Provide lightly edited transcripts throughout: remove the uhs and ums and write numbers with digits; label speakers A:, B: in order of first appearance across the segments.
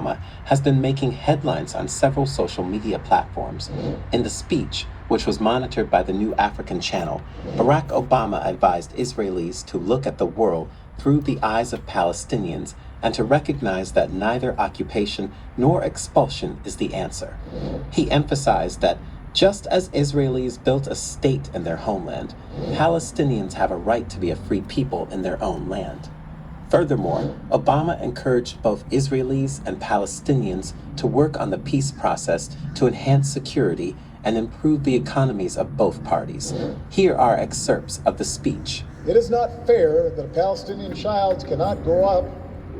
A: Obama has been making headlines on several social media platforms. In the speech, which was monitored by the New African Channel, Barack Obama advised Israelis to look at the world through the eyes of Palestinians and to recognize that neither occupation nor expulsion is the answer. He emphasized that just as Israelis built a state in their homeland, Palestinians have a right to be a free people in their own land. Furthermore, Obama encouraged both Israelis and Palestinians to work on the peace process to enhance security and improve the economies of both parties. Here are excerpts of the speech.
B: It is not fair that a Palestinian child cannot grow up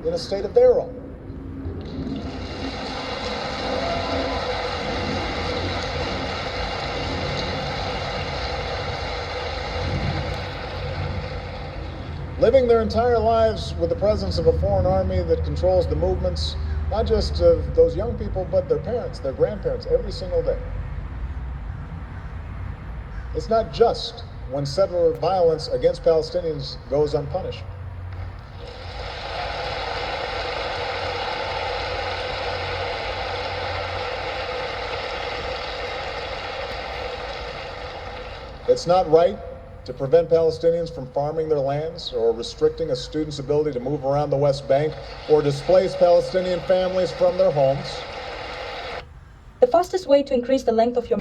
B: in a state of their own. Living their entire lives with the presence of a foreign army that controls the movements, not just of those young people, but their parents, their grandparents, every single day. It's not just when settler violence against Palestinians goes unpunished. It's not right to prevent Palestinians from farming their lands or restricting a student's ability to move around the West Bank or displace Palestinian families from their homes.
C: The fastest way to increase the length of your...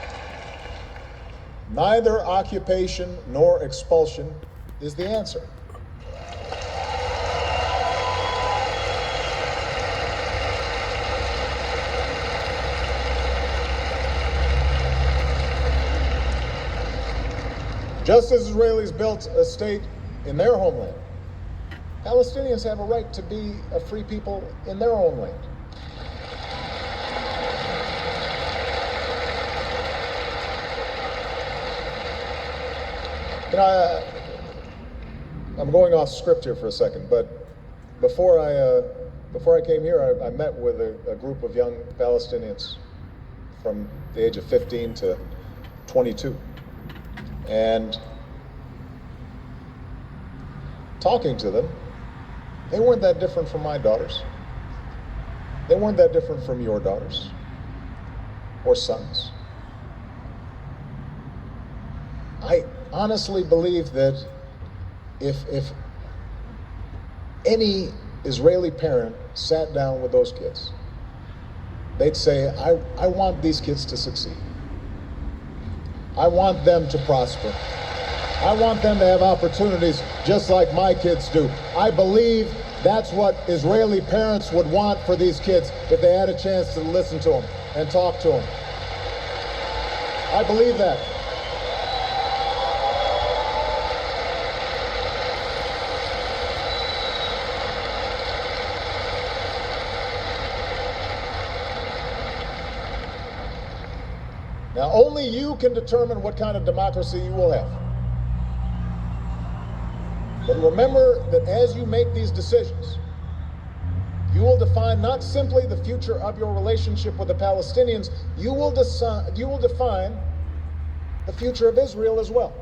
B: Neither occupation nor expulsion is the answer. Just as Israelis built a state in their homeland, Palestinians have a right to be a free people in their own land. You know, I'm going off script here for a second, but before I came here, I met with a group of young Palestinians from the age of 15 to 22. And talking to them, they weren't that different from my daughters. They weren't that different from your daughters or sons. I honestly believe that if any Israeli parent sat down with those kids, they'd say, I want these kids to succeed. I want them to prosper. I want them to have opportunities just like my kids do. I believe that's what Israeli parents would want for these kids if they had a chance to listen to them and talk to them. I believe that. Now, only you can determine what kind of democracy you will have. But remember that as you make these decisions, you will define not simply the future of your relationship with the Palestinians, you will define the future of Israel as well.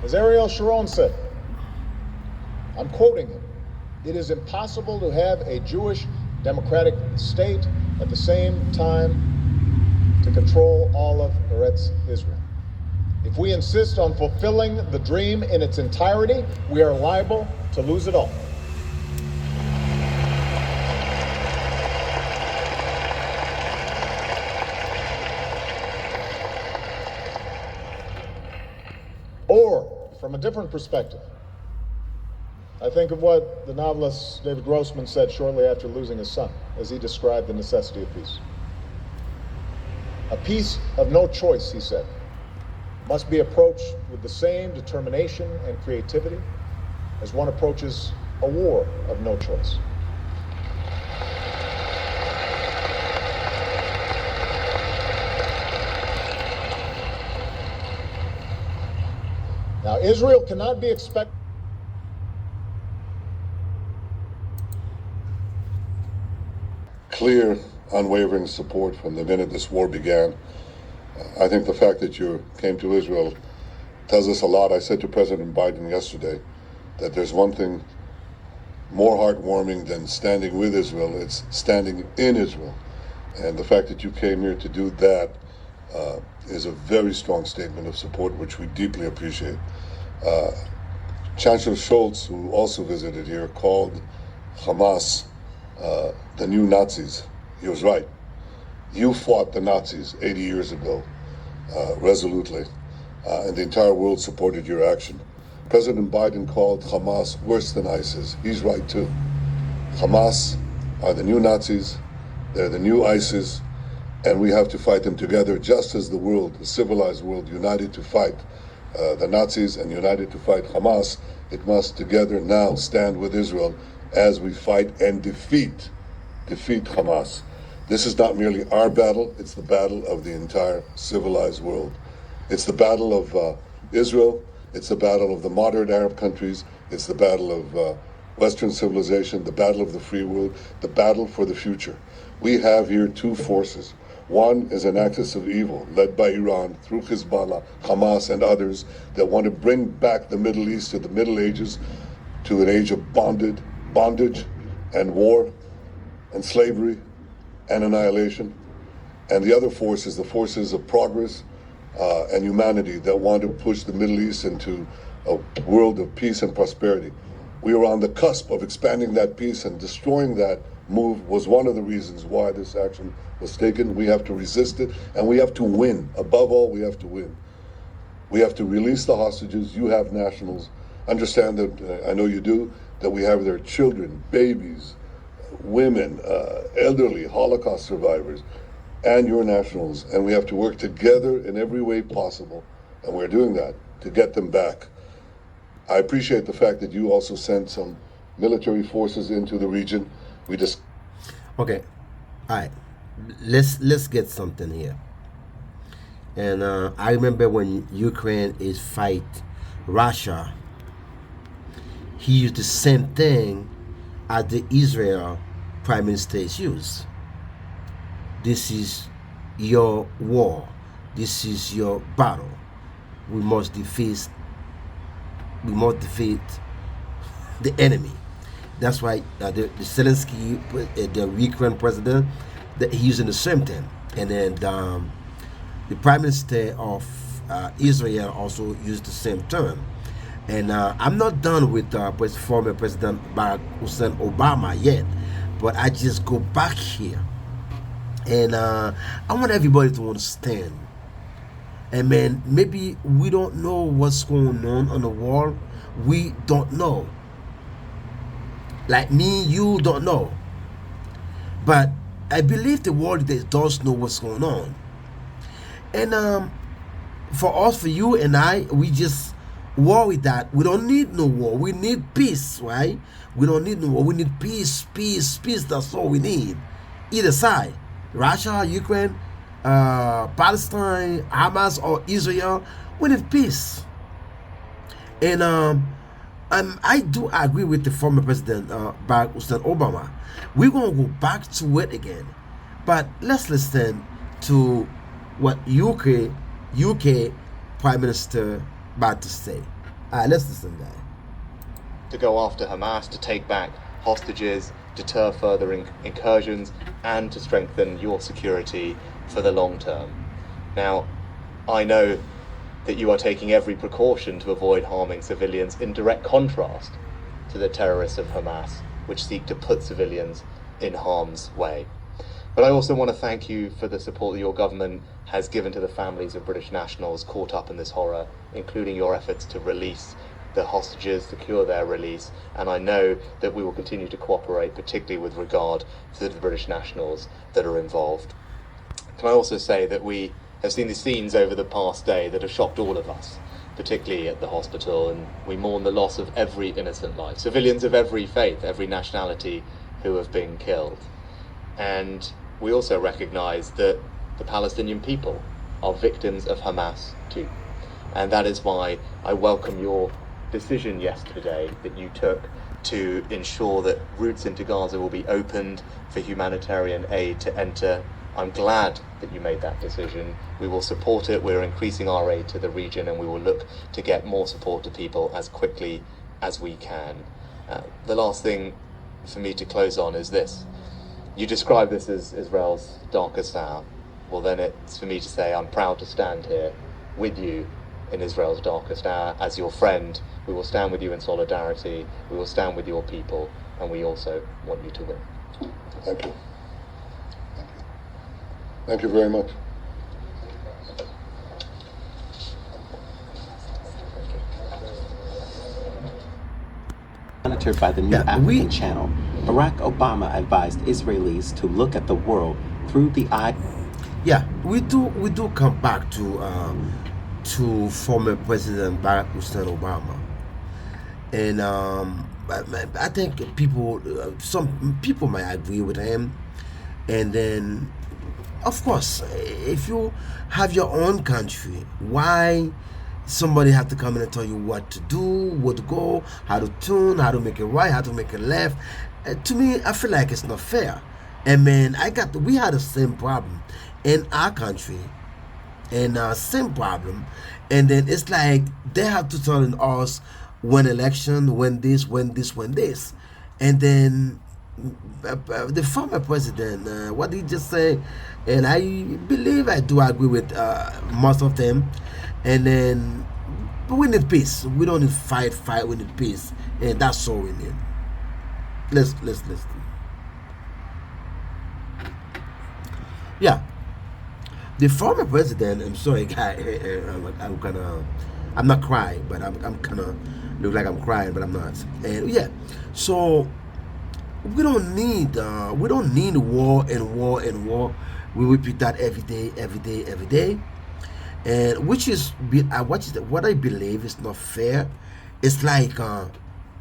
B: As Ariel Sharon said, I'm quoting him, "It is impossible to have a Jewish democratic state at the same time to control all of Eretz Israel. If we insist on fulfilling the dream in its entirety, we are liable to lose it all." Or, from a different perspective, I think of what the novelist David Grossman said shortly after losing his son, as he described the necessity of peace. A peace of no choice, he said, must be approached with the same determination and creativity as one approaches a war of no choice. Now, Israel cannot be expected
D: clear, unwavering support from the minute this war began. I think the fact that you came to Israel tells us a lot. I said to President Biden yesterday that there's one thing more heartwarming than standing with Israel, it's standing in Israel. And the fact that you came here to do that is a very strong statement of support, which we deeply appreciate. Chancellor Scholz, who also visited here, called Hamas the new Nazis. He was right. You fought the Nazis 80 years ago, resolutely, and the entire world supported your action. President Biden called Hamas worse than ISIS. He's right too. Hamas are the new Nazis, they're the new ISIS, and we have to fight them together, just as the world, the civilized world, united to fight the Nazis and united to fight Hamas. It must together now stand with Israel as we fight and defeat Hamas. This is not merely our battle, it's the battle of the entire civilized world. It's the battle of Israel, it's the battle of the modern Arab countries, it's the battle of Western civilization, the battle of the free world, the battle for the future. We have here two forces. One is an axis of evil led by Iran through Hezbollah, Hamas, and others that want to bring back the Middle East to the Middle Ages, to an age of bondage and war and slavery and annihilation. And the other force is the forces of progress and humanity that want to push the Middle East into a world of peace and prosperity. We are on the cusp of expanding that peace, and destroying that move was one of the reasons why this action was taken. We have to resist it, and we have to win. Above all, we have to win. We have to release the hostages. You have nationals. Understand that, I know you do, that we have their children, babies, women, elderly, Holocaust survivors, and your nationals, and we have to work together in every way possible, and we're doing that, to get them back. I appreciate the fact that you also sent some military forces into the region. We just...
E: Okay, all right, let's get something here. And I remember when Ukraine is fight Russia, he used the same thing as the Israel Prime Minister used. This is your war. This is your battle. We must defeat the enemy. That's why the Zelensky, the Ukraine president, that he's using the same thing. And then the Prime Minister of Israel also used the same term. And I'm not done with former President Barack Hussein Obama yet, but I just go back here. And I want everybody to understand. And man, maybe we don't know what's going on the world. We don't know. Like me, you don't know. But I believe the world does know what's going on. And for us, for you and I, we just worry that we don't need no war. We need peace, right? We don't need no war. We need peace, peace, peace. That's all we need. Either side. Russia, Ukraine, Palestine, Hamas, or Israel, we need peace. And I do agree with the former president, Barack Hussein Obama. We're going to go back to it again. But let's listen to what UK Prime Minister about to say. Let's listen, guys.
F: To go after Hamas, to take back hostages, deter further incursions, and to strengthen your security for the long term. Now, I know that you are taking every precaution to avoid harming civilians, in direct contrast to the terrorists of Hamas, which seek to put civilians in harm's way. But I also want to thank you for the support that your government has given to the families of British nationals caught up in this horror, including your efforts to release the hostages, secure their release, and I know that we will continue to cooperate, particularly with regard to the British nationals that are involved. Can I also say that we have seen the scenes over the past day that have shocked all of us, particularly at the hospital, and we mourn the loss of every innocent life, civilians of every faith, every nationality who have been killed. And we also recognise that the Palestinian people are victims of Hamas too. And that is why I welcome your decision yesterday that you took to ensure that routes into Gaza will be opened for humanitarian aid to enter. I'm glad that you made that decision. We will support it. We're increasing our aid to the region, and we will look to get more support to people as quickly as we can. The last thing for me to close on is this. You describe this as Israel's darkest hour. Well, then it's for me to say I'm proud to stand here with you in Israel's darkest hour as your friend. We will stand with you in solidarity. We will stand with your people, and we also want you to win.
D: Thank you. Thank you. Thank you very much.
A: Monitored by the new
E: Yeah,
A: African channel, Barack Obama advised Israelis to look at the world through the eye.
E: Yeah, we do come back to former President Barack Hussein Obama, and I think some people might agree with him, and then of course, if you have your own country, why somebody have to come in and tell you what to do, where to go, how to tune, how to make it right, how to make it left? To me, I feel like it's not fair. And man, we had the same problem in our country, and same problem, and then it's like they have to tell us when election, when this, when this, when this, and then the former president, what did he just say? And I believe I do agree with most of them. And then we need peace. We don't need fight. We need peace, and that's all we need. Let's listen. Yeah, the former president. I'm sorry, guy. I'm not crying, but I'm kind of look like I'm crying, but I'm not. And yeah, so we don't need war and war and war. We repeat that every day, and which is what I believe is not fair. It's like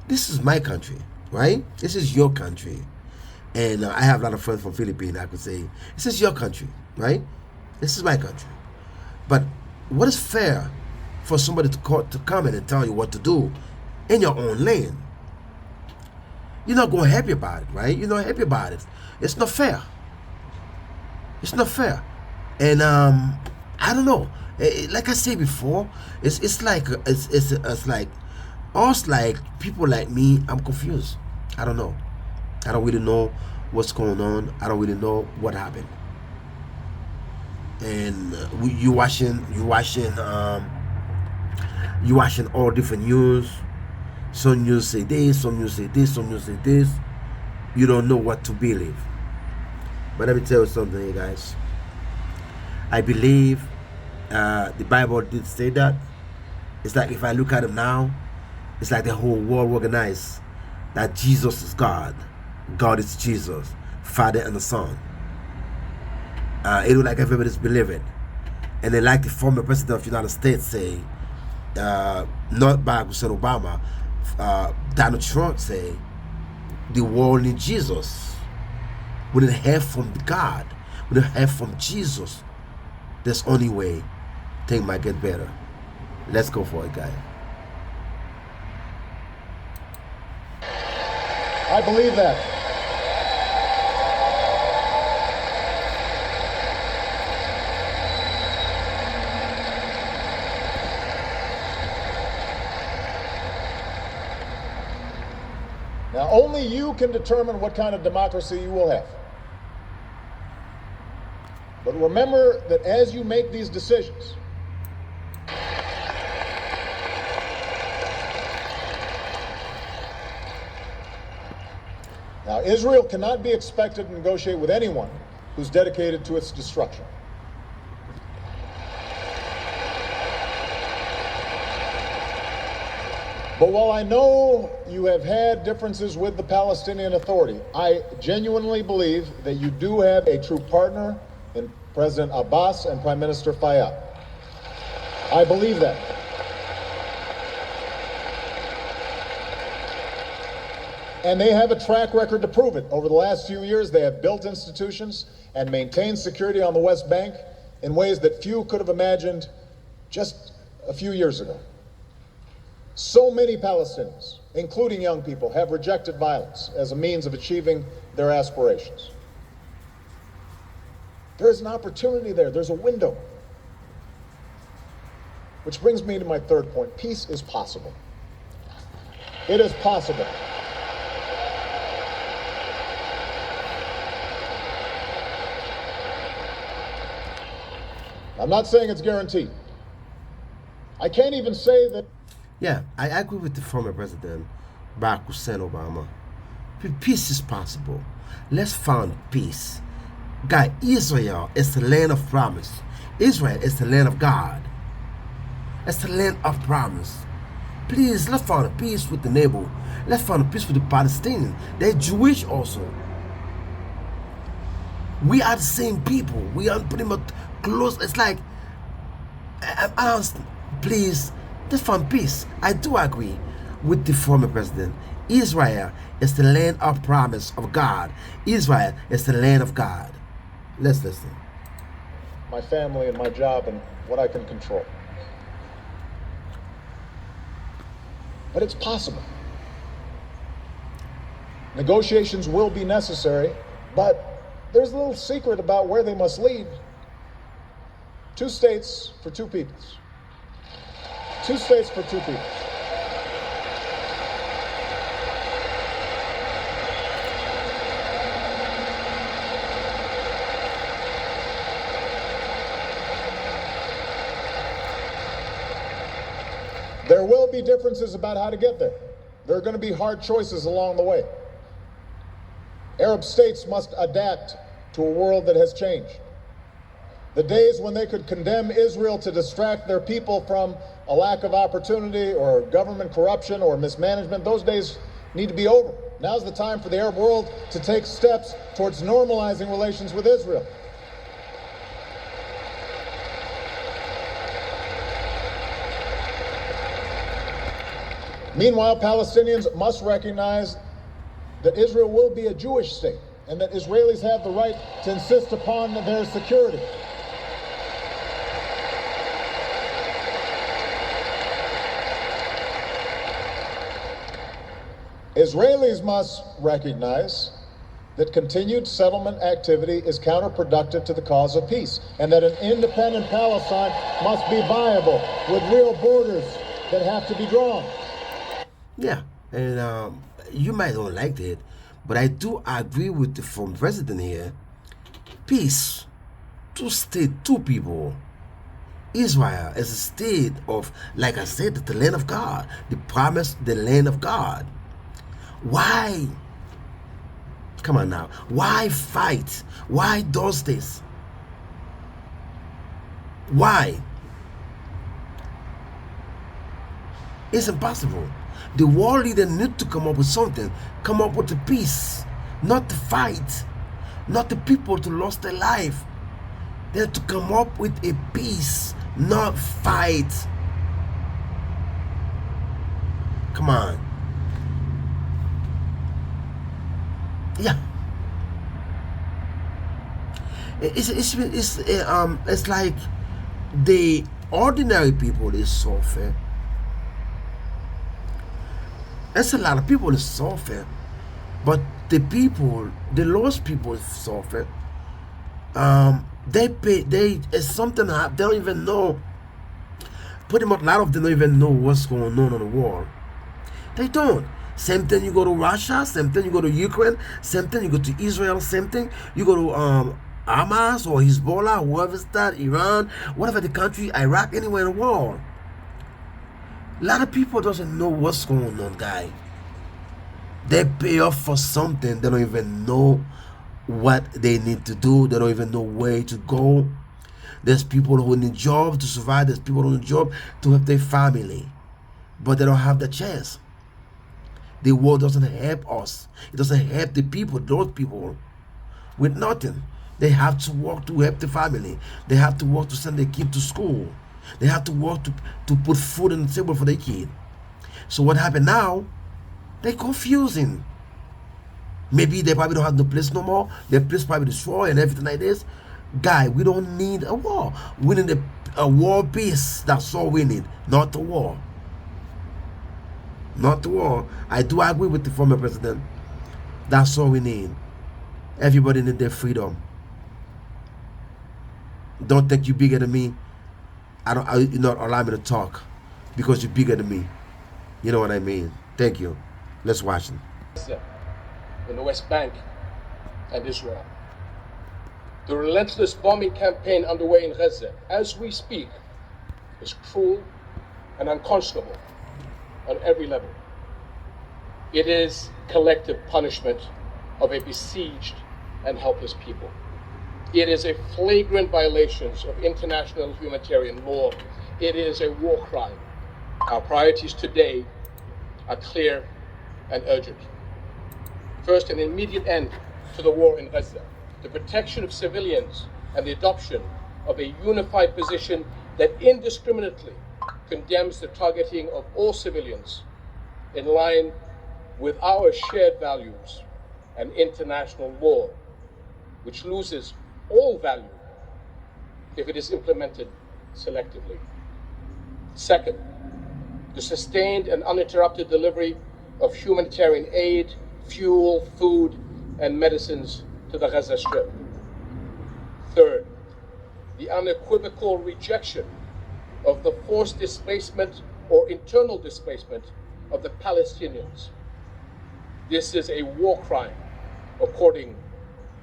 E: this is my country, right? This is your country, and I have a lot of friends from Philippines. I could say this is your country, right? This is my country, but what is fair for somebody to come in and tell you what to do in your own land? You're not going to happy about it, right? You're not happy about it. It's not fair. It's not fair. And I don't know. Like I said before, it's like us, like people like me. I'm confused. I don't know. I don't really know what's going on. I don't really know what happened. And you watching all different news. Some news say this, some news say this, some news say this. You don't know what to believe. But let me tell you something, you guys. I believe the Bible did say that. It's like if I look at it now, it's like the whole world organized that Jesus is God. God is Jesus, Father and the Son. It look like everybody's believing. And then like the former president of the United States say, not Barack Hussein Obama, Donald Trump say, the world needs Jesus. We need help from God. We need help from Jesus. That's the only way things might get better. Let's go for it, guys.
B: I believe that. Now, only you can determine what kind of democracy you will have. But remember that as you make these decisions, now Israel cannot be expected to negotiate with anyone who's dedicated to its destruction. But while I know you have had differences with the Palestinian Authority, I genuinely believe that you do have a true partner in President Abbas and Prime Minister Fayyad. I believe that. And they have a track record to prove it. Over the last few years, they have built institutions and maintained security on the West Bank in ways that few could have imagined just a few years ago. So many Palestinians, including young people, have rejected violence as a means of achieving their aspirations. There is an opportunity there. There's a window. Which brings me to my third point. Peace is possible. It is possible. I'm not saying it's guaranteed. I can't even say that.
E: Yeah, I agree with the former president, Barack Hussein Obama. Peace is possible. Let's find peace. God, Israel is the land of promise. Israel is the land of God. It's the land of promise. Please, let's find a peace with the neighbor. Let's find a peace with the Palestinians. They're Jewish also. We are the same people. We are pretty much close. It's like, I'm asked, please, let's find peace. I do agree with the former president. Israel is the land of promise of God. Israel is the land of God. Let's listen.
B: My family and my job and what I can control. But it's possible. Negotiations will be necessary, but there's a little secret about where they must lead. 2 states for 2 peoples. 2 states for 2 peoples. There will be differences about how to get there. There are going to be hard choices along the way. Arab states must adapt to a world that has changed. The days when they could condemn Israel to distract their people from a lack of opportunity or government corruption or mismanagement, those days need to be over. Now's the time for the Arab world to take steps towards normalizing relations with Israel. Meanwhile, Palestinians must recognize that Israel will be a Jewish state and that Israelis have the right to insist upon their security. Israelis must recognize that continued settlement activity is counterproductive to the cause of peace, and that an independent Palestine must be viable with real borders that have to be drawn.
E: Yeah, and you might not like it, but I do agree with the former president here. Peace, 2 states, 2 people. Israel is a state of, like I said, the land of God, the promise, the land of God. Why? Come on now. Why fight? Why does this? Why? It's impossible. The world leader need to come up with something. Come up with a peace. Not to fight. Not the people to lose their life. They have to come up with a peace. Not fight. Come on. Yeah. It's like the ordinary people is suffer. There's a lot of people that suffer, but the people, the lost people suffer. They pay. It's something they don't even know. Pretty much, a lot of them don't even know what's going on the world. They don't. Same thing. You go to Russia. Same thing. You go to Ukraine. Same thing. You go to Israel. Same thing. You go to Hamas or Hezbollah, whoever's that, Iran, whatever the country, Iraq, anywhere in the world. A lot of people doesn't know what's going on, guy. They pay off for something. They don't even know what they need to do. They don't even know where to go. There's people who need jobs to survive. There's people who need job to help their family, but they don't have the chance. The world doesn't help us. It doesn't help the people, those people, with nothing. They have to work to help the family. They have to work to send their kid to school. They have to work to put food on the table for their kid. So what happened now? They're confusing. Maybe they probably don't have no place no more. Their place probably destroyed and everything like this. Guy, we don't need a war. We need a war peace. That's all we need. Not a war. Not the war. I do agree with the former president. That's all we need. Everybody need their freedom. Don't think you're bigger than me. You not allow me to talk because you're bigger than me. You know what I mean? Thank you. Let's watch it.
G: In the West Bank and Israel. The relentless bombing campaign underway in Gaza, as we speak, is cruel and unconscionable on every level. It is collective punishment of a besieged and helpless people. It is a flagrant violation of international humanitarian law. It is a war crime. Our priorities today are clear and urgent. First, an immediate end to the war in Gaza, the protection of civilians, and the adoption of a unified position that indiscriminately condemns the targeting of all civilians in line with our shared values and international law, which loses all value if it is implemented selectively. Second, the sustained and uninterrupted delivery of humanitarian aid, fuel, food, and medicines to the Gaza Strip. Third, the unequivocal rejection of the forced displacement or internal displacement of the Palestinians. This is a war crime according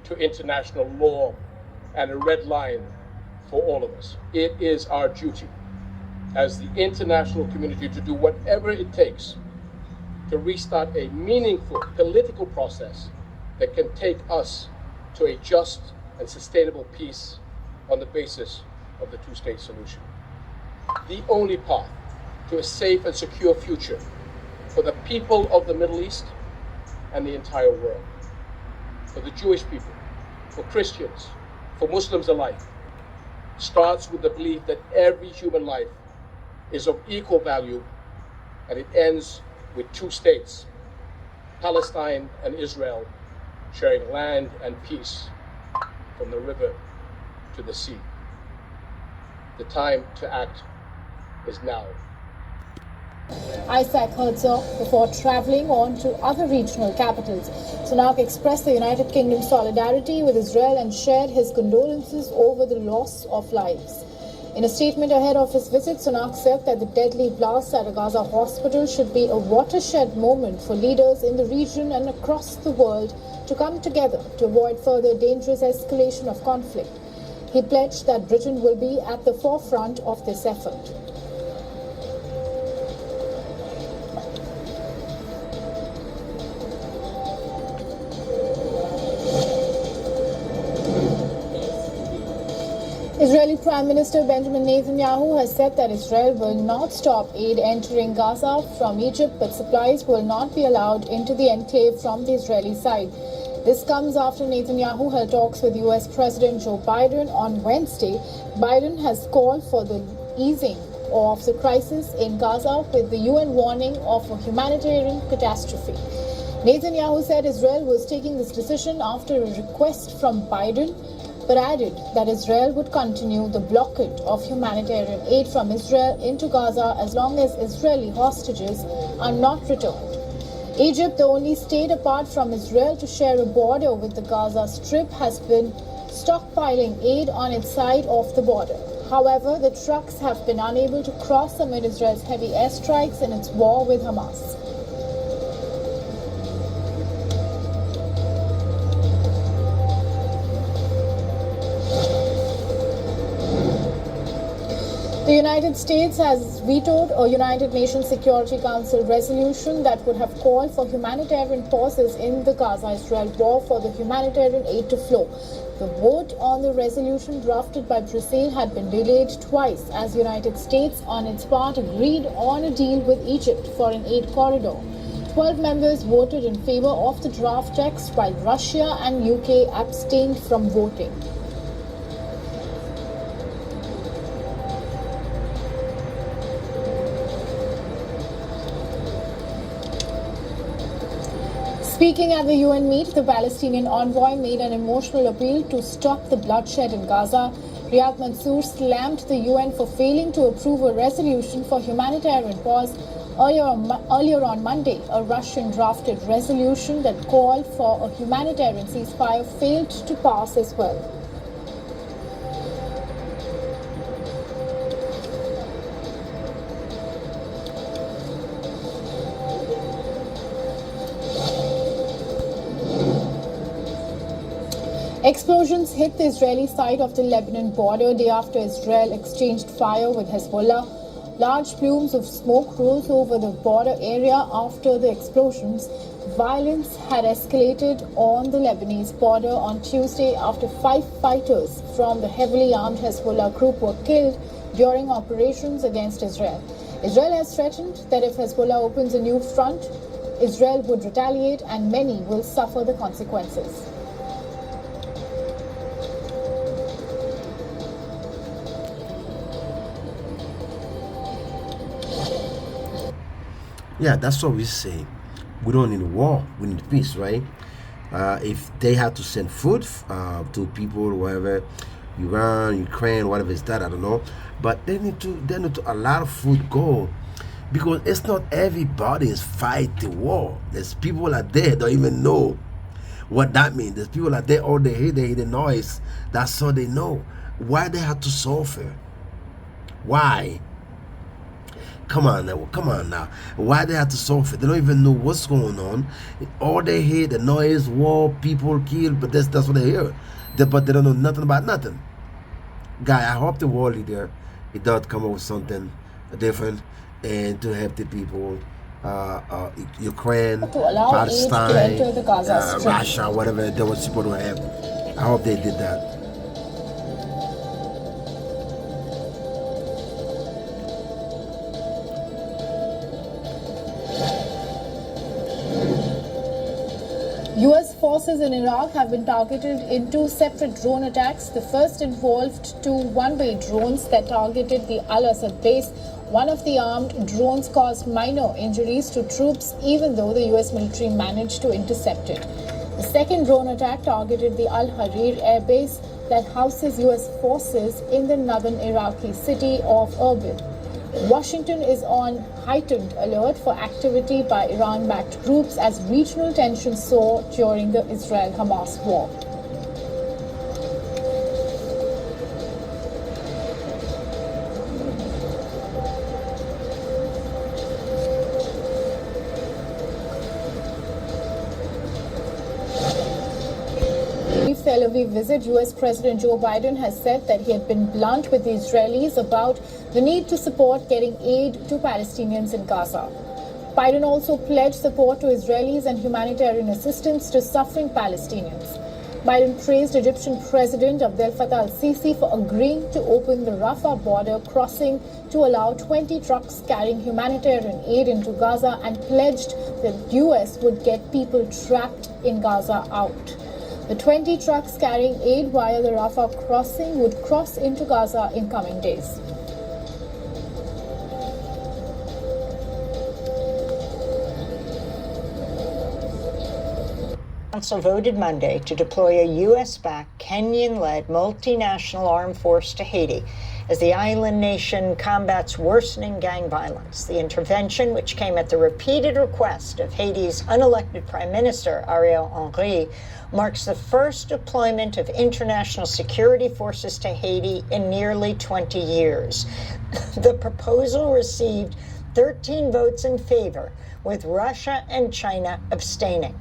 G: to international law and a red line for all of us. It is our duty as the international community to do whatever it takes to restart a meaningful political process that can take us to a just and sustainable peace on the basis of the two-state solution. The only path to a safe and secure future for the people of the Middle East and the entire world, for the Jewish people, for Christians, for Muslims alike, starts with the belief that every human life is of equal value, and it ends with two states, Palestine and Israel, sharing land and peace from the river to the sea. The time to act is now.
H: Isaac Herzog, before travelling on to other regional capitals, Sunak expressed the United Kingdom's solidarity with Israel and shared his condolences over the loss of lives. In a statement ahead of his visit, Sunak said that the deadly blast at a Gaza hospital should be a watershed moment for leaders in the region and across the world to come together to avoid further dangerous escalation of conflict. He pledged that Britain will be at the forefront of this effort. Israeli Prime Minister Benjamin Netanyahu has said that Israel will not stop aid entering Gaza from Egypt, but supplies will not be allowed into the enclave from the Israeli side. This comes after Netanyahu held talks with US President Joe Biden on Wednesday. Biden has called for the easing of the crisis in Gaza, with the UN warning of a humanitarian catastrophe. Netanyahu said Israel was taking this decision after a request from Biden, but added that Israel would continue the blockade of humanitarian aid from Israel into Gaza as long as Israeli hostages are not returned. Egypt, the only state apart from Israel to share a border with the Gaza Strip, has been stockpiling aid on its side of the border. However, the trucks have been unable to cross amid Israel's heavy airstrikes in its war with Hamas. The United States has vetoed a United Nations Security Council resolution that would have called for humanitarian pauses in the Gaza-Israel war for the humanitarian aid to flow. The vote on the resolution drafted by Brazil had been delayed twice as the United States, on its part, agreed on a deal with Egypt for an aid corridor. 12 members voted in favor of the draft text, while Russia and UK abstained from voting. Speaking at the UN meet, the Palestinian envoy made an emotional appeal to stop the bloodshed in Gaza. Riyad Mansour slammed the UN for failing to approve a resolution for humanitarian pause. Earlier on Monday, a Russian-drafted resolution that called for a humanitarian ceasefire failed to pass as well. Explosions hit the Israeli side of the Lebanon border day after Israel exchanged fire with Hezbollah. Large plumes of smoke rose over the border area after the explosions. Violence had escalated on the Lebanese border on Tuesday after 5 fighters from the heavily armed Hezbollah group were killed during operations against Israel. Israel has threatened that if Hezbollah opens a new front, Israel would retaliate and many will suffer the consequences.
E: Yeah, that's what we say. We don't need war. We need peace, right? If they had to send food to people, wherever, Iran, Ukraine, whatever is that, I don't know. But they need to a lot of food go, because it's not everybody is fighting war. There's people out there don't even know what that means. There's people out there, all they hear the noise. That's all they know. Why they have to suffer? Why? Come on now. Why they have to suffer? They don't even know what's going on. All they hear, the noise, war, people killed, but that's what they hear. But they don't know nothing about nothing. Guy, I hope the world leader, it does come up with something different and to help the people, Ukraine,
H: To allow
E: Palestine,
H: aid to enter the Gaza Strip.
E: Russia, whatever they were supposed to have. I hope they did that.
H: U.S. forces in Iraq have been targeted in 2 separate drone attacks. The first involved 2 one-way drones that targeted the Al-Assad base. One of the armed drones caused minor injuries to troops, even though the U.S. military managed to intercept it. The second drone attack targeted the Al-Harir air base that houses U.S. forces in the northern Iraqi city of Erbil. Washington is on heightened alert for activity by Iran-backed groups as regional tensions soar during the Israel-Hamas war. Tel Aviv visit, U.S. President Joe Biden has said that he had been blunt with the Israelis about the need to support getting aid to Palestinians in Gaza. Biden also pledged support to Israelis and humanitarian assistance to suffering Palestinians. Biden praised Egyptian President Abdel Fattah al-Sisi for agreeing to open the Rafah border crossing to allow 20 trucks carrying humanitarian aid into Gaza and pledged that the U.S. would get people trapped in Gaza out. The 20 trucks carrying aid via the Rafah crossing would cross into Gaza in coming days.
I: Council voted Monday to deploy a U.S.-backed, Kenyan-led multinational armed force to Haiti as the island nation combats worsening gang violence. The intervention, which came at the repeated request of Haiti's unelected Prime Minister, Ariel Henry, marks the first deployment of international security forces to Haiti in nearly 20 years. The proposal received 13 votes in favor, with Russia and China abstaining.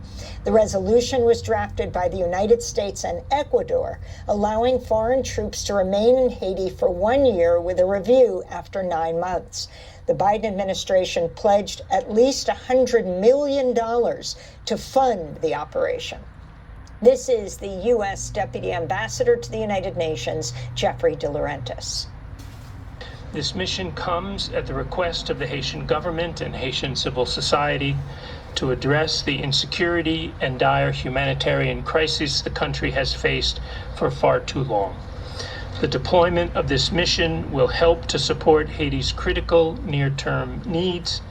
I: The resolution was drafted by the United States and Ecuador, allowing foreign troops to remain in Haiti for 1 year with a review after 9 months. The Biden administration pledged at least $100 million to fund the operation. This is the U.S. Deputy Ambassador to the United Nations, Jeffrey De Laurentiis.
J: This mission comes at the request of the Haitian government and Haitian civil society to address the insecurity and dire humanitarian crisis the country has faced for far too long. The deployment of this mission will help to support Haiti's critical near-term needs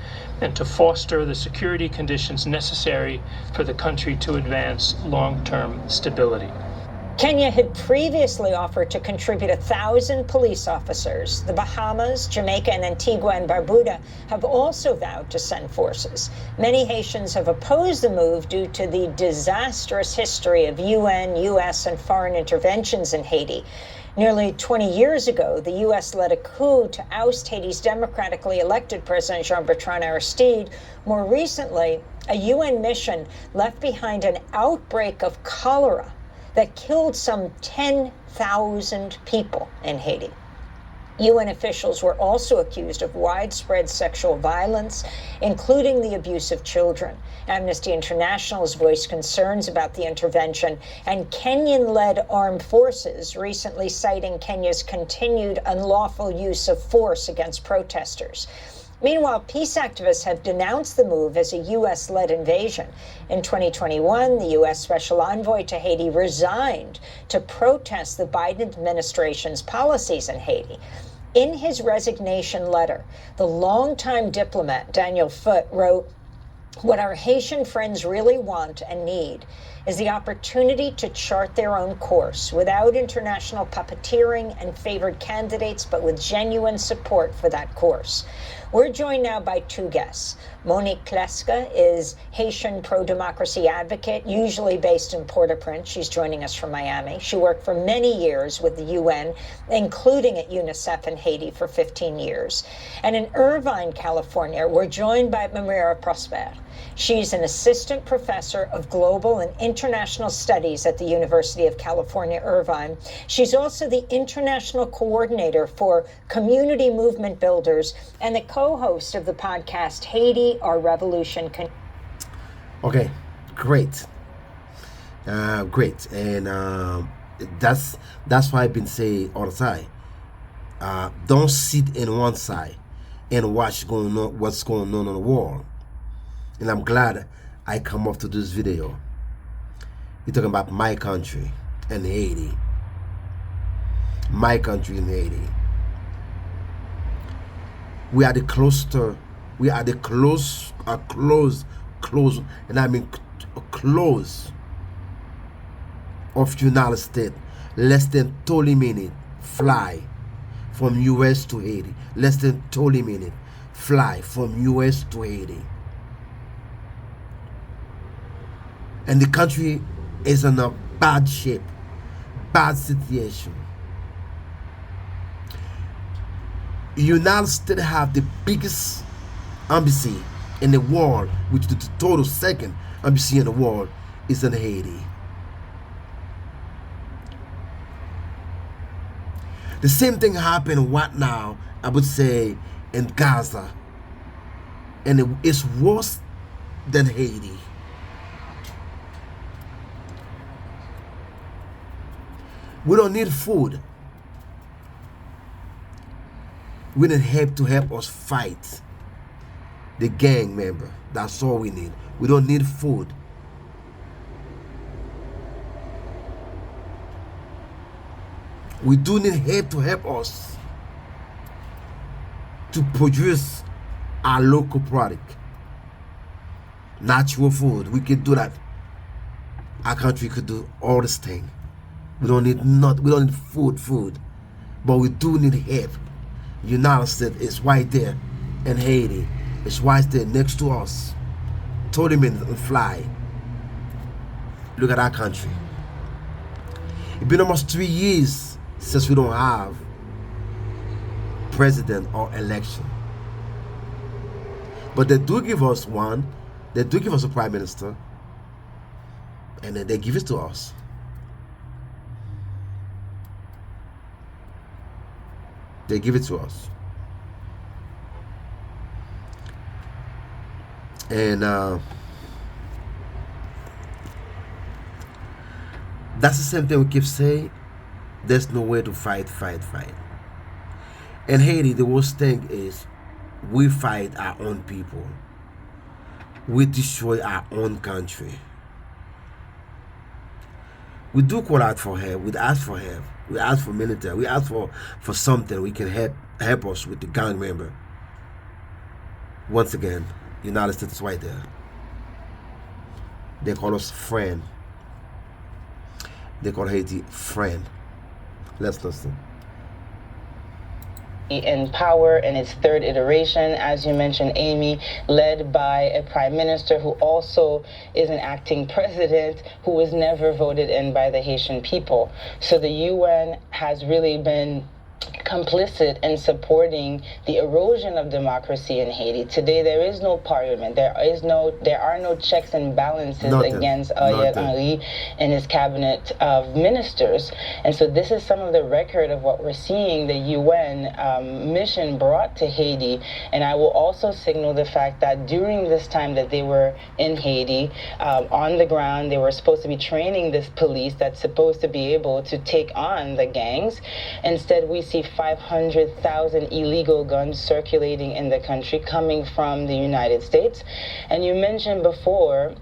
J: and to foster the security conditions necessary for the country to advance long-term stability.
I: Kenya had previously offered to contribute 1,000 police officers. The Bahamas, Jamaica, and Antigua and Barbuda have also vowed to send forces. Many Haitians have opposed the move due to the disastrous history of UN, U.S., and foreign interventions in Haiti. Nearly 20 years ago, the U.S. led a coup to oust Haiti's democratically elected President Jean-Bertrand Aristide. More recently, a UN mission left behind an outbreak of cholera that killed some 10,000 people in Haiti. UN officials were also accused of widespread sexual violence, including the abuse of children. Amnesty International has voiced concerns about the intervention, and Kenyan-led armed forces recently citing Kenya's continued unlawful use of force against protesters. Meanwhile, peace activists have denounced the move as a U.S.-led invasion. In 2021, the U.S. Special Envoy to Haiti resigned to protest the Biden administration's policies in Haiti. In his resignation letter, the longtime diplomat Daniel Foote wrote, "What our Haitian friends really want and need is the opportunity to chart their own course without international puppeteering and favored candidates, but with genuine support for that course." We're joined now by two guests. Monique Kleska is Haitian pro-democracy advocate, usually based in Port-au-Prince. She's joining us from Miami. She worked for many years with the UN, including at UNICEF in Haiti for 15 years. And in Irvine, California, we're joined by Mamira Prosper. She's an assistant professor of global and international studies at the University of California, Irvine. She's also the international coordinator for community movement builders and the co-host of the podcast Haiti, Our Revolution.
E: Okay, great. Great. And that's why I've been saying all the time. Don't sit in one side and watch what's going on the world. And I'm glad I come up to this video. We're talking about my country and Haiti. My country and Haiti. We are the closer, we are the close, and I mean close of United States. Less than 30 minutes fly from US to Haiti. Less than 30 minutes fly from US to Haiti. And the country is in a bad shape, bad situation. United States have the biggest embassy in the world, which the total second embassy in the world is in Haiti. The same thing happened right now, I would say, in Gaza. And it's worse than Haiti. We don't need food. We need help to help us fight the gang member. That's all we need. We don't need food. We do need help to help us to produce our local product. Natural food. We can do that. Our country could do all this thing. We don't need food, but we do need help. United States is right there in Haiti. It's right there next to us. 30 minutes and fly. Look at our country. It's been almost 3 years since we don't have president or election. But they do give us one. They do give us a prime minister. And then they give it to us. They give it to us. And that's the same thing we keep saying. There's no way to fight. In Haiti, the worst thing is we fight our own people. We destroy our own country. We do call out for help. We ask for help. We ask for military. We ask for something we can help us with the gang member. Once again, United States is right there. They call us friend. They call Haiti friend. Let's listen.
K: In power in its third iteration, as you mentioned, Amy, led by a prime minister who also is an acting president who was never voted in by the Haitian people. So the UN has really been complicit in supporting the erosion of democracy in Haiti. Today, there is no parliament. There are no checks and balances against Ariel Henry and his cabinet of ministers. And so this is some of the record of what we're seeing the UN mission brought to Haiti. And I will also signal the fact that during this time that they were in Haiti, on the ground, they were supposed to be training this police that's supposed to be able to take on the gangs. Instead, we see 500,000 illegal guns circulating in the country coming from the United States. And you mentioned before,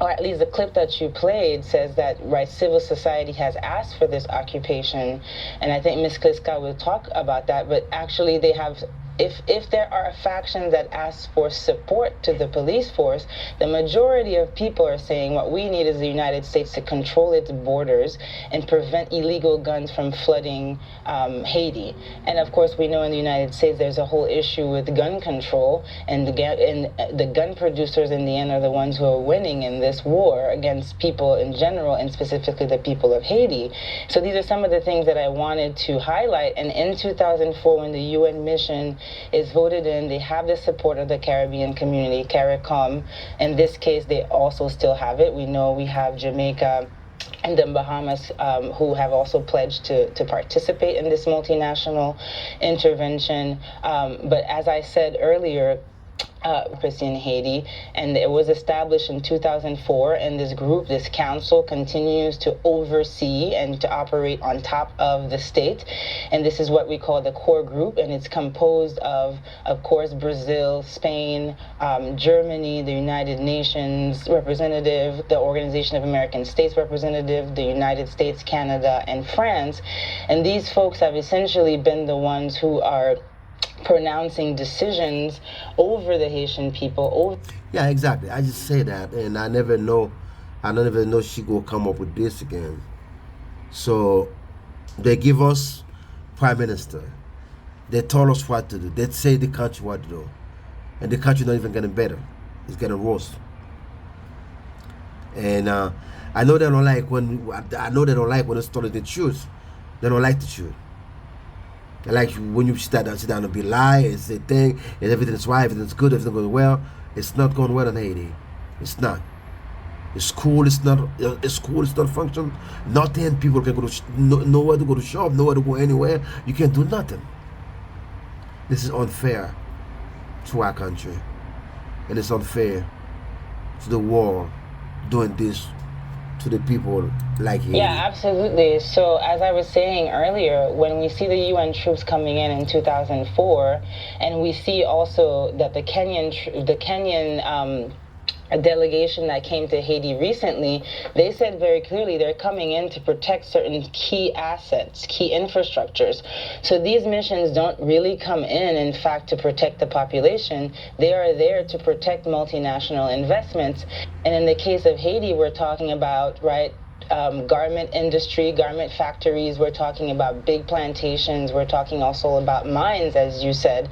K: or at least the clip that you played says that, right, civil society has asked for this occupation. And I think Ms. Kliska will talk about that, but actually they have, if there are factions that ask for support to the police force, the majority of people are saying what we need is the United States to control its borders and prevent illegal guns from flooding Haiti. And of course, we know in the United States there's a whole issue with gun control, and the gun producers in the end are the ones who are winning in this war against people in general, and specifically the people of Haiti. So these are some of the things that I wanted to highlight. And in 2004, when the UN mission is voted in, they have the support of the Caribbean community, CARICOM. In this case, they also still have it. We know we have Jamaica and the Bahamas who have also pledged to participate in this multinational intervention. But as I said earlier, in Haiti, and it was established in 2004, and this group, this council, continues to oversee and to operate on top of the state. And this is what we call the core group, and it's composed of course, Brazil, Spain, Germany, the United Nations representative, the Organization of American States representative, the United States, Canada, and France. And these folks have essentially been the ones who are pronouncing decisions over the Haitian people.
E: Yeah, exactly. I just say that, and I never know she gonna come up with this again. So they give us prime minister. They told us what to do. They say the country what to do, and the country not even getting better. It's getting worse. And I know they don't like when it's told the truth. They don't like the truth. Like when you sit down and be lie and say thing and everything's right, everything's good, everything's going well. It's not going well in Haiti. It's not. School is not. School is not functioning. Nothing. People can go to nowhere to go to shop, nowhere to go anywhere. You can't do nothing. This is unfair to our country, and it's unfair to the world doing this to the people like Haiti.
K: Yeah, absolutely. So as I was saying earlier, when we see the UN troops coming in 2004, and we see also that the Kenyan a delegation that came to Haiti recently, they said very clearly they're coming in to protect certain key assets, key infrastructures. So these missions don't really come in fact, to protect the population. They are there to protect multinational investments. And in the case of Haiti, we're talking about, right, garment industry, garment factories. We're talking about big plantations. We're talking also about mines, as you said,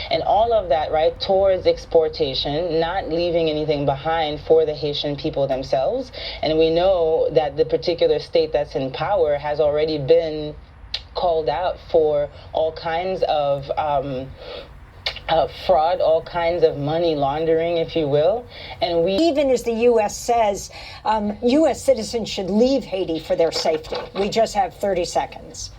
K: and all of that, right, towards exportation, not leaving anything behind for the Haitian people themselves. And we know that the particular state that's in power has already been called out for all kinds of fraud, all kinds of money laundering, if you will. And
I: even as the U.S. says, U.S. citizens should leave Haiti for their safety. We just have 30 seconds.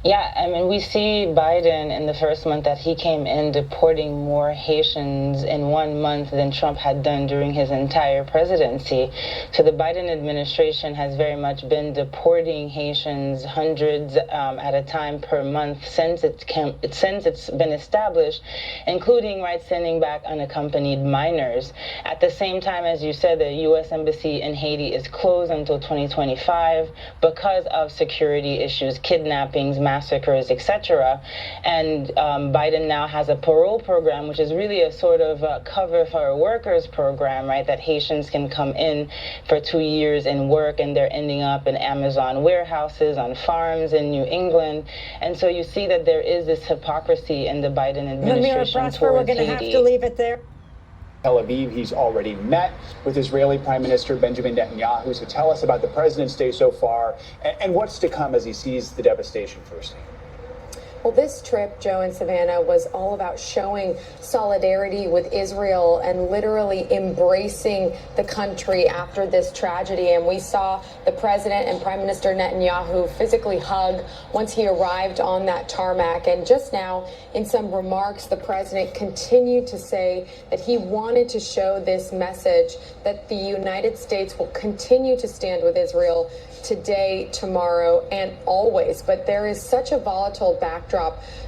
K: Yeah, I mean, we see Biden in the first month that he came in deporting more Haitians in 1 month than Trump had done during his entire presidency. So the Biden administration has very much been deporting Haitians, hundreds at a time per month since it's been established, including, right, sending back unaccompanied minors. At the same time, as you said, the U.S. Embassy in Haiti is closed until 2025 because of security issues, kidnappings, massacres, etc. And Biden now has a parole program, which is really a sort of cover for a workers program, right, that Haitians can come in for 2 years and work, and they're ending up in Amazon warehouses, on farms in New England. And so you see that there is this hypocrisy in the Biden administration towards Haiti.
I: We're going to have to leave it there.
L: Tel Aviv. He's already met with Israeli Prime Minister Benjamin Netanyahu. So tell us about the president's day so far and what's to come as he sees the devastation firsthand.
M: Well, this trip, Joe and Savannah, was all about showing solidarity with Israel and literally embracing the country after this tragedy. And we saw the president and Prime Minister Netanyahu physically hug once he arrived on that tarmac. And just now, in some remarks, the president continued to say that he wanted to show this message that the United States will continue to stand with Israel today, tomorrow, and always. But there is such a volatile backdrop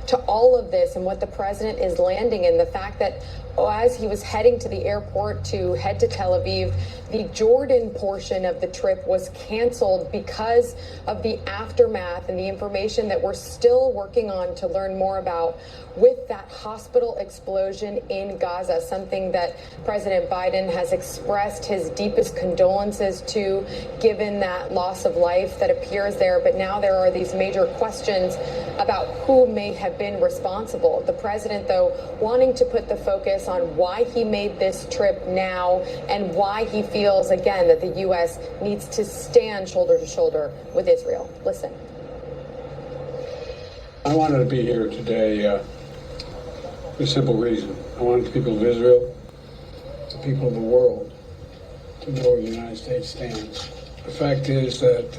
M: to all of this and what the president is landing in. The fact that as he was heading to the airport to head to Tel Aviv, the Jordan portion of the trip was canceled because of the aftermath and the information that we're still working on to learn more about with that hospital explosion in Gaza, something that President Biden has expressed his deepest condolences to, given that loss of life that appears there. But now there are these major questions about who may have been responsible. The president, though, wanting to put the focus on why he made this trip now and why he feels, again, that the U.S. needs to stand shoulder to shoulder with Israel. Listen.
N: I wanted to be here today for a simple reason. I wanted the people of Israel, the people of the world, to know where the United States stands. The fact is that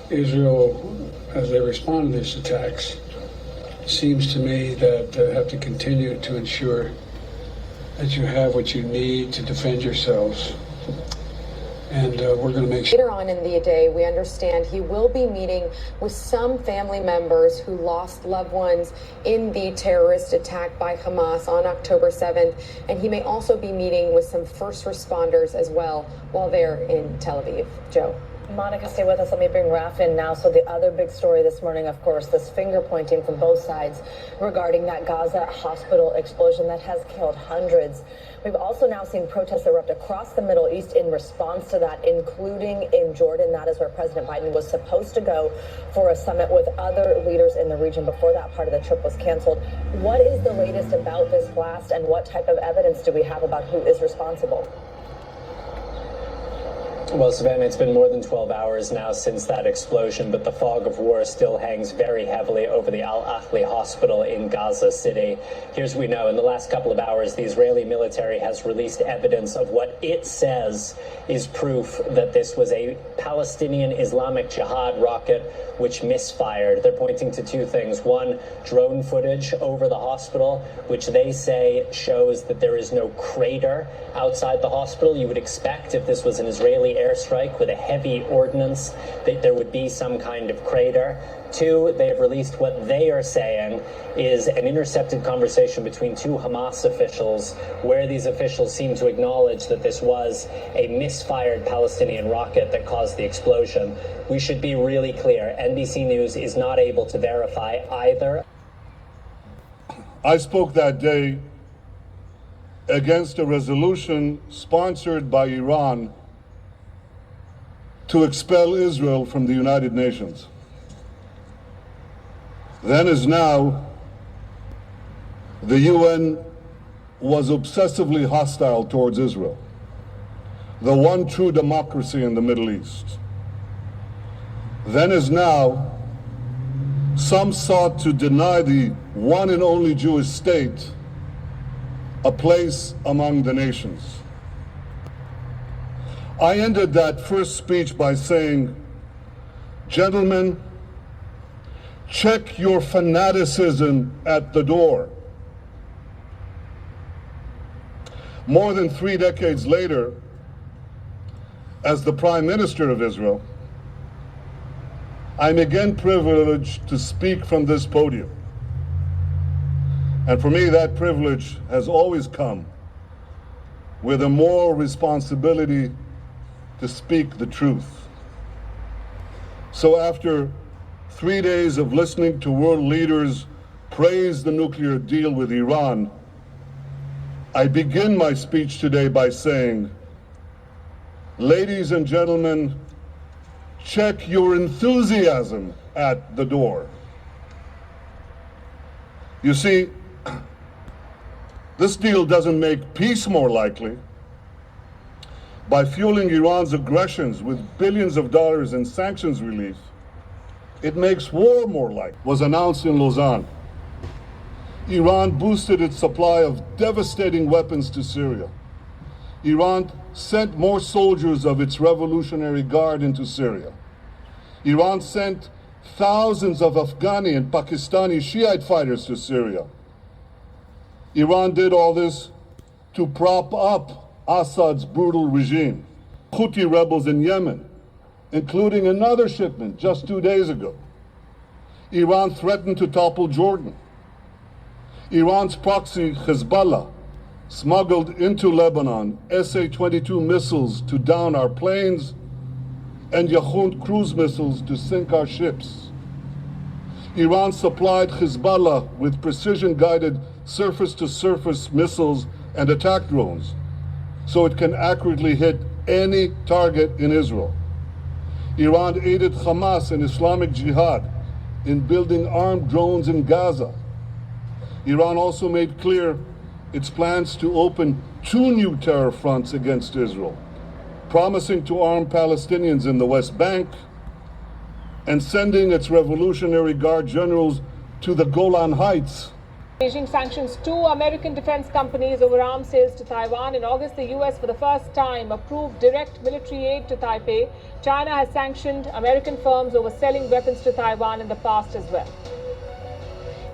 N: Israel, as they respond to these attacks, it seems to me that they have to continue to ensure that you have what you need to defend yourselves. And we're going to make sure.
M: Later on in the day, we understand he will be meeting with some family members who lost loved ones in the terrorist attack by Hamas on October 7th. And he may also be meeting with some first responders as well while they're in Tel Aviv. Joe.
O: Monica, stay with us. Let me bring Raf in now. So the other big story this morning, of course, this finger pointing from both sides regarding that Gaza hospital explosion that has killed hundreds. We've also now seen protests erupt across the Middle East in response to that, including in Jordan. That is where President Biden was supposed to go for a summit with other leaders in the region before that part of the trip was canceled. What is the latest about this blast, and what type of evidence do we have about who is responsible?
P: Well, Savannah, it's been more than 12 hours now since that explosion, but the fog of war still hangs very heavily over the Al-Ahli hospital in Gaza City. Here's what we know. In the last couple of hours, the Israeli military has released evidence of what it says is proof that this was a Palestinian Islamic Jihad rocket which misfired. They're pointing to two things. One, drone footage over the hospital, which they say shows that there is no crater outside the hospital. You would expect if this was an Israeli airstrike with a heavy ordnance that there would be some kind of crater. Two, they have released what they are saying is an intercepted conversation between two Hamas officials, where these officials seem to acknowledge that this was a misfired Palestinian rocket that caused the explosion. We should be really clear. NBC News is not able to verify either.
D: I spoke that day against a resolution sponsored by Iran to expel Israel from the United Nations. Then as now, the UN was obsessively hostile towards Israel, the one true democracy in the Middle East. Then as now, some sought to deny the one and only Jewish state a place among the nations. I ended that first speech by saying, gentlemen, check your fanaticism at the door. More than 3 decades later, as the Prime Minister of Israel, I'm again privileged to speak from this podium. And for me, that privilege has always come with a moral responsibility to speak the truth. So after 3 days of listening to world leaders praise the nuclear deal with Iran, I begin my speech today by saying, ladies and gentlemen, check your enthusiasm at the door. You see, this deal doesn't make peace more likely. By fueling Iran's aggressions with billions of dollars in sanctions relief, It makes war more likely, was announced in Lausanne. Iran boosted its supply of devastating weapons to Syria. Iran sent more soldiers of its Revolutionary Guard into Syria. Iran sent thousands of Afghani and Pakistani Shiite fighters to Syria. Iran did all this to prop up Assad's brutal regime. Houthi rebels in Yemen, including another shipment just 2 days ago. Iran threatened to topple Jordan. Iran's proxy Hezbollah smuggled into Lebanon SA-22 missiles to down our planes and Yahoun cruise missiles to sink our ships. Iran supplied Hezbollah with precision-guided surface-to-surface missiles and attack drones so it can accurately hit any target in Israel. Iran aided Hamas and Islamic Jihad in building armed drones in Gaza. Iran also made clear its plans to open 2 new terror fronts against Israel, promising to arm Palestinians in the West Bank and sending its Revolutionary Guard generals to the Golan Heights.
Q: Beijing sanctions 2 American defense companies over arms sales to Taiwan. In August, the U.S. for the first time approved direct military aid to Taipei. China has sanctioned American firms over selling weapons to Taiwan in the past as well.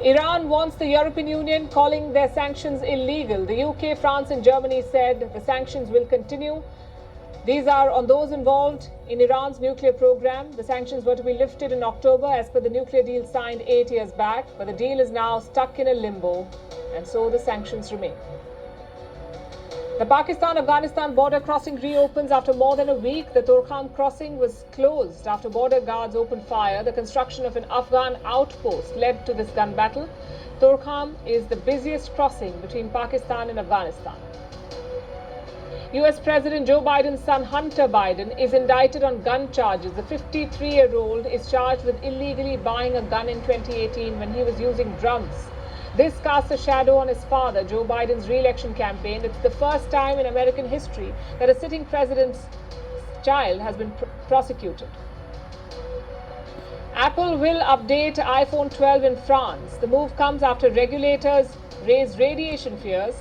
Q: Iran wants the European Union, calling their sanctions illegal. The UK, France and Germany said the sanctions will continue. These are on those involved in Iran's nuclear program. The sanctions were to be lifted in October as per the nuclear deal signed 8 years back, but the deal is now stuck in a limbo, and so the sanctions remain. The Pakistan-Afghanistan border crossing reopens after more than a week. The Torkham crossing was closed after border guards opened fire. The construction of an Afghan outpost led to this gun battle. Torkham is the busiest crossing between Pakistan and Afghanistan. US President Joe Biden's son Hunter Biden is indicted on gun charges. The 53-year-old is charged with illegally buying a gun in 2018 when he was using drums. This casts a shadow on his father, Joe Biden's re-election campaign. It's the first time in American history that a sitting president's child has been prosecuted. Apple will update iPhone 12 in France. The move comes after regulators raised radiation fears.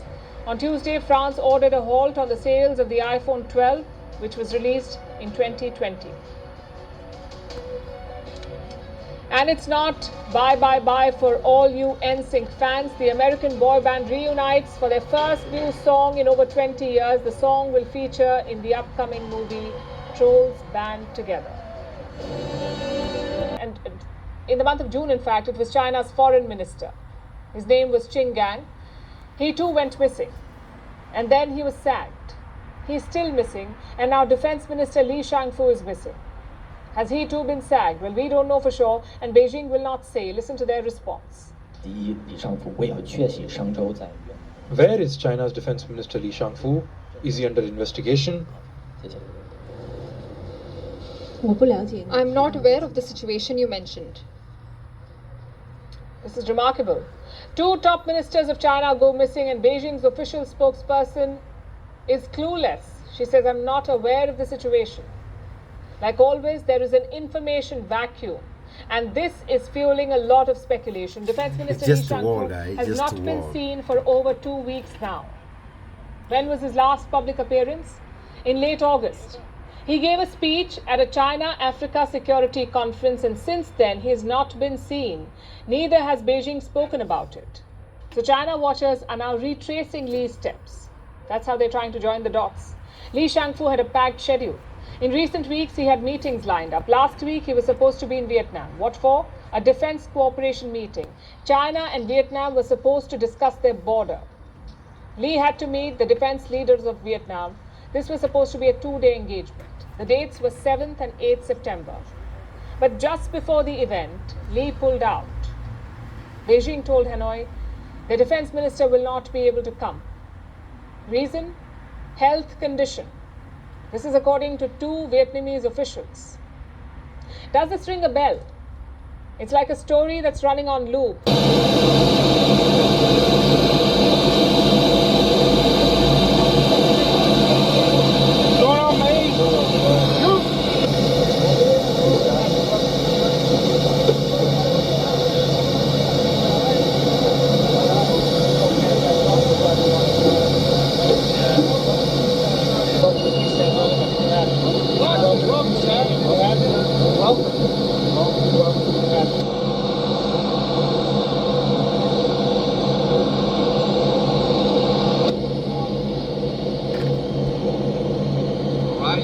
Q: On Tuesday, France ordered a halt on the sales of the iPhone 12, which was released in 2020. And it's not bye for all you NSYNC fans. The American boy band reunites for their first new song in over 20 years. The song will feature in the upcoming movie Trolls Band Together. And in the month of June, in fact, it was China's foreign minister. His name was Qin Gang. He too went missing. And then he was sacked. He's still missing. And now Defense Minister Li Shangfu is missing. Has he too been sacked? Well, we don't know for sure, and Beijing will not say. Listen to their response.
R: Where is China's Defense Minister Li Shangfu? Is he under investigation?
S: I'm not aware of the situation you mentioned.
Q: This is remarkable. 2 top ministers of China go missing, and Beijing's official spokesperson is clueless. She says, I'm not aware of the situation. Like always, there is an information vacuum, and this is fueling a lot of speculation. Defense Minister Li Shangfu has not been seen for over 2 weeks now. When was his last public appearance? In late August. He gave a speech at a China-Africa Security Conference, and since then he has not been seen. Neither has Beijing spoken about it. So China watchers are now retracing Li's steps. That's how they're trying to join the dots. Li Shangfu had a packed schedule. In recent weeks, he had meetings lined up. Last week, he was supposed to be in Vietnam. What for? A defense cooperation meeting. China and Vietnam were supposed to discuss their border. Li had to meet the defense leaders of Vietnam. This was supposed to be a 2-day engagement. The dates were 7th and 8th September. But just before the event, Li pulled out. Beijing told Hanoi the defense minister will not be able to come. Reason? Health condition. This is according to 2 Vietnamese officials. Does this ring a bell? It's like a story that's running on loop.
T: Alright,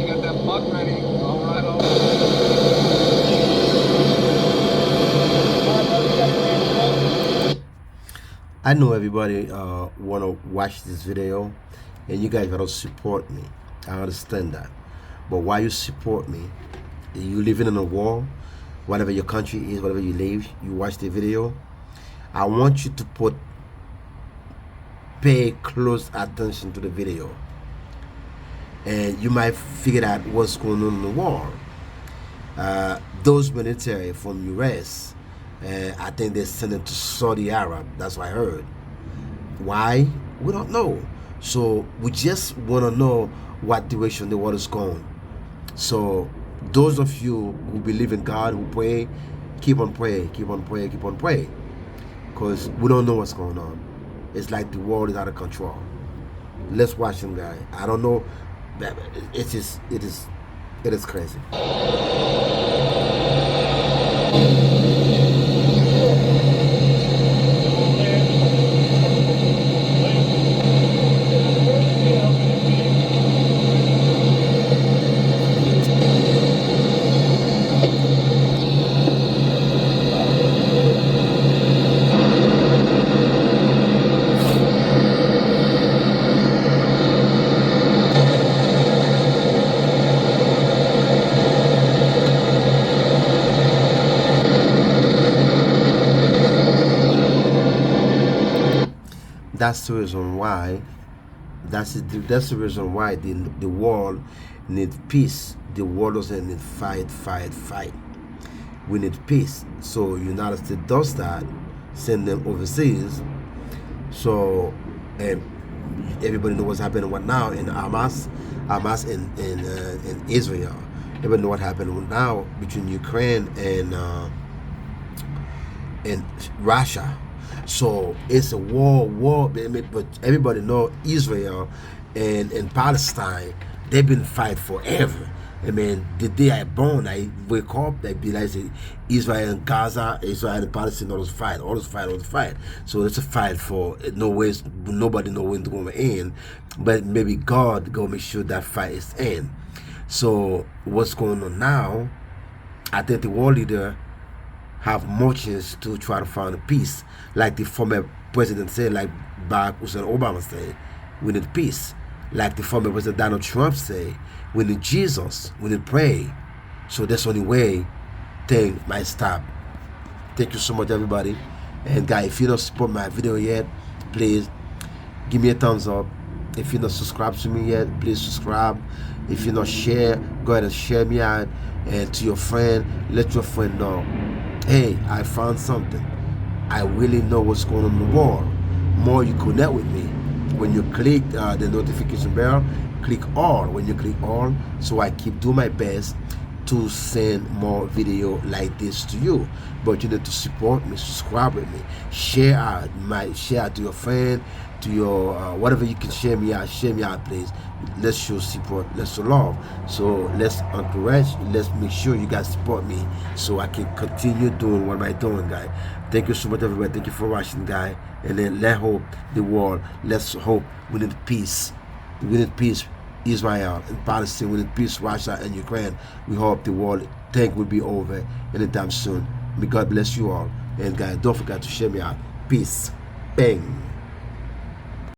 T: you got that puck ready. Alright, alright.
E: I know everybody want to watch this video, and you guys gotta support me. I understand that, but why you support me? You living in a war, whatever your country is, whatever you live, you watch the video. I want you to pay close attention to the video, and you might figure out what's going on in the war. Those military from US, I think they sent it to Saudi Arab. That's what I heard. Why? We don't know. So we just want to know what direction the war is going. So those of you who believe in God, who pray, keep on praying, keep on praying, keep on praying, because we don't know what's going on. It's like the world is out of control. Let's watch them, guys. I don't know. It is crazy. That's the reason why. That's the reason why the world needs peace. The world doesn't need fight. We need peace. So United States does that, send them overseas. So everybody knows what's happening right now in Hamas in Israel. Everybody know what happened now between Ukraine and Russia. So it's a war, but everybody know Israel and Palestine, they've been fighting forever. I mean, the day I born, I wake up, I realize Israel and Gaza, Israel and Palestine, all those fight. So it's a fight for nobody know when to go in, but maybe God go make sure that fight is end. So what's going on now? I think the world leader have motions to try to find a peace, like the former president said, like Barack Hussein Obama said, we need peace. Like the former president Donald Trump said, we need Jesus, we need pray. So that's the only way thing might stop. Thank you so much, everybody. And guys, if you don't support my video yet, please give me a thumbs up. If you're not subscribed to me yet, please subscribe. If you're not share, go ahead and share me out, and to your friend, let your friend know, hey, I found something. I really know what's going on in the world. More you connect with me. When you click the notification bell, click all. When you click all, so I keep doing my best to send more video like this to you. But you need to support me, subscribe with me, share out to your friend, to your whatever you can share me out, please. Let's show support, let's show love. So let's encourage, let's make sure you guys support me so I can continue doing what I'm doing, guys. Thank you so much, everybody. Thank you for watching, guys. And then let's hope the world, let's hope we need peace. We need peace, Israel and Palestine. We need peace, Russia and Ukraine. We hope the world thing will be over anytime soon. May God bless you all. And guys, don't forget to share me out. Peace. Bang.